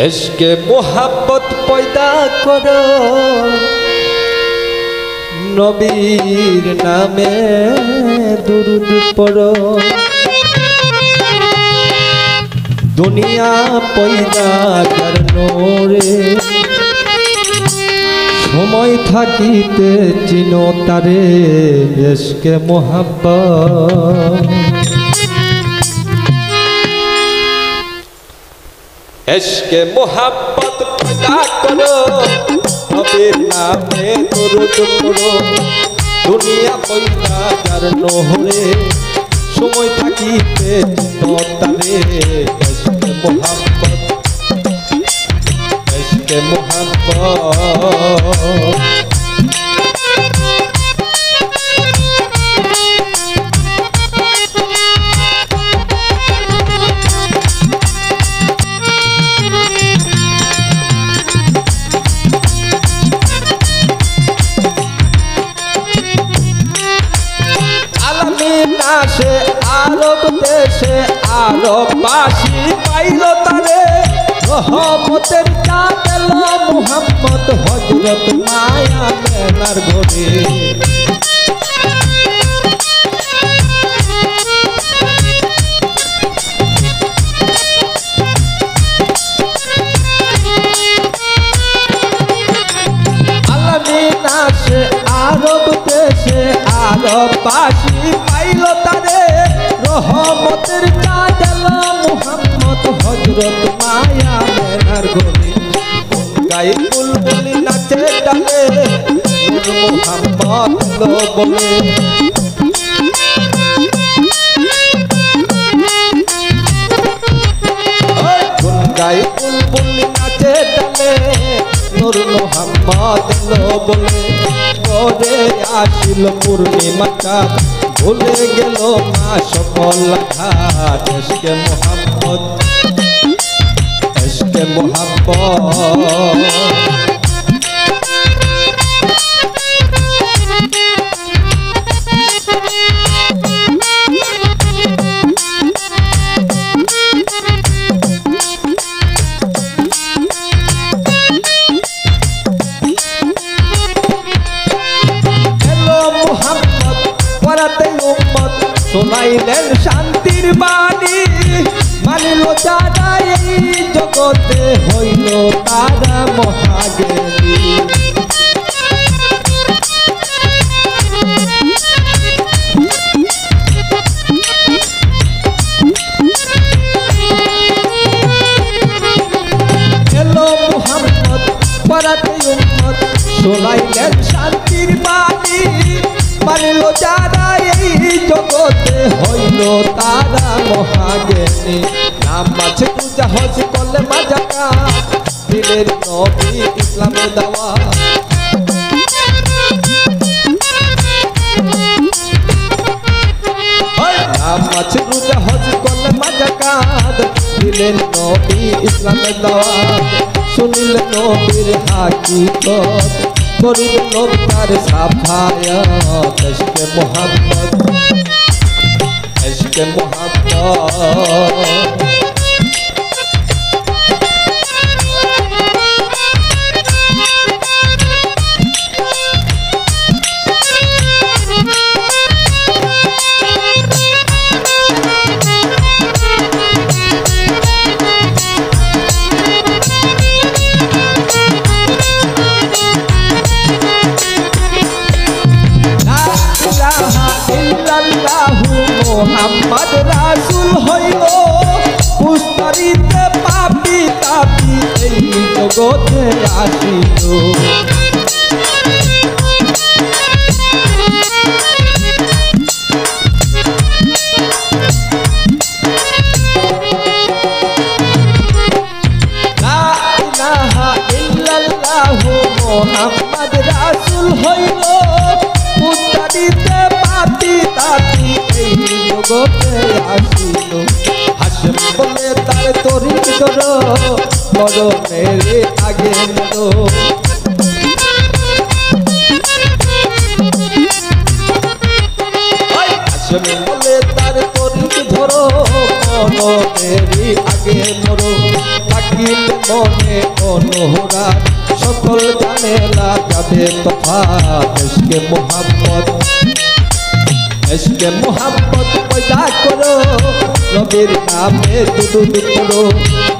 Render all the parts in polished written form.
इश्क़े मोहब्बत पैदा करो नबीर नामे दुरूद पढ़ो दुनिया पैदा करनो रे समय থাকিতে চিনো তারে इश्क़े मोहब्बत इश्क़े मोहब्बत पैदा करो नबीर नामे दुरूद पढ़ो दुनिया पैदा करनो रे समय থাকিতে চিনো তারে इश्क़े मोहब्बत इश्क़े मोहब्बत आलमीनाशे आरब देशे आरबबासी पाइलो तारे रहमतेर चाँद मुहम्मद हजरत माया मेनार घरे आलमीनाशे आरब देशे आरबबासी पाइलो तारे रहमतेर चाँद मुहम्मद हजरत माया मेनार घरे गाई बुलबुल नाचे डाले मुहम्मद लो बोले गाई बुलबुल नाचे डाले नूर मुहम्मद लो बोले करे आशिल पूर्णिमाटा भूले गेलो मा सकल घाट इश्क़े मोहब्बत इश्क़े मोहब्बत শোনাইলেন শান্তির বাণী মানিল যারা এই জগতে হইল তারা মহাজ্ঞানী এলো মুহাম্মদ পরাতে উম্মত শোনাইলেন শান্তির বাণী মানিল যারা এই জগতে হইল তারা মহাজ্ঞানী নাম আছে পূজা হজ করলে মাজাকা দিলের নবী ইসলামের দাওয়াত নাম আছে পূজা হজ করলে মাজাকা দিলের নবী ইসলামের দাওয়াত শুনিলে নবীর হাকিকত করিবে নবীর সাফায়াত ইশকে মোহাম্মদ इश्क़े मोहब्बत मोहम्मद रासूल हইলো পুস্তরিতে পাপি তাপি এই জগতে আসিলো লা ইলাহা ইল্লাল্লাহ মোহাম্মদ রাসূল হইলো পুস্তরিতে পাপি তাপি জগতে আসিলো হাসেম বলে তার তরি ধরো বড় মেরে আগে নিলো হাসেম বলে খোদার তরিক ধরো মনেরই আগে মরো থাকিলে মনে অনহরার সকল জানেলা যাবে তফাৎ ইশকে মোহাম্মদ পয়দা করো নবীর নামে দুরূদ পড়ো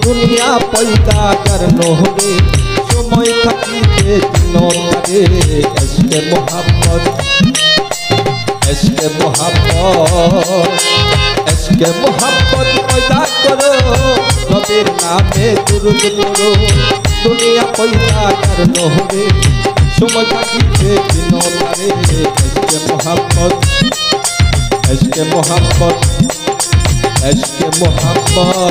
দুনিয়া পয়দা করনো হবে সময় থাকিতে দিন তারে ইশকে মোহাম্মদ পয়দা করো নবীর নামে দুরূদ পড়ো দুনিয়া পয়দা করনো হবে সময় থাকিতে দিন তারে ইশকে মোহাম্মদ इश्क़ मोहब्बत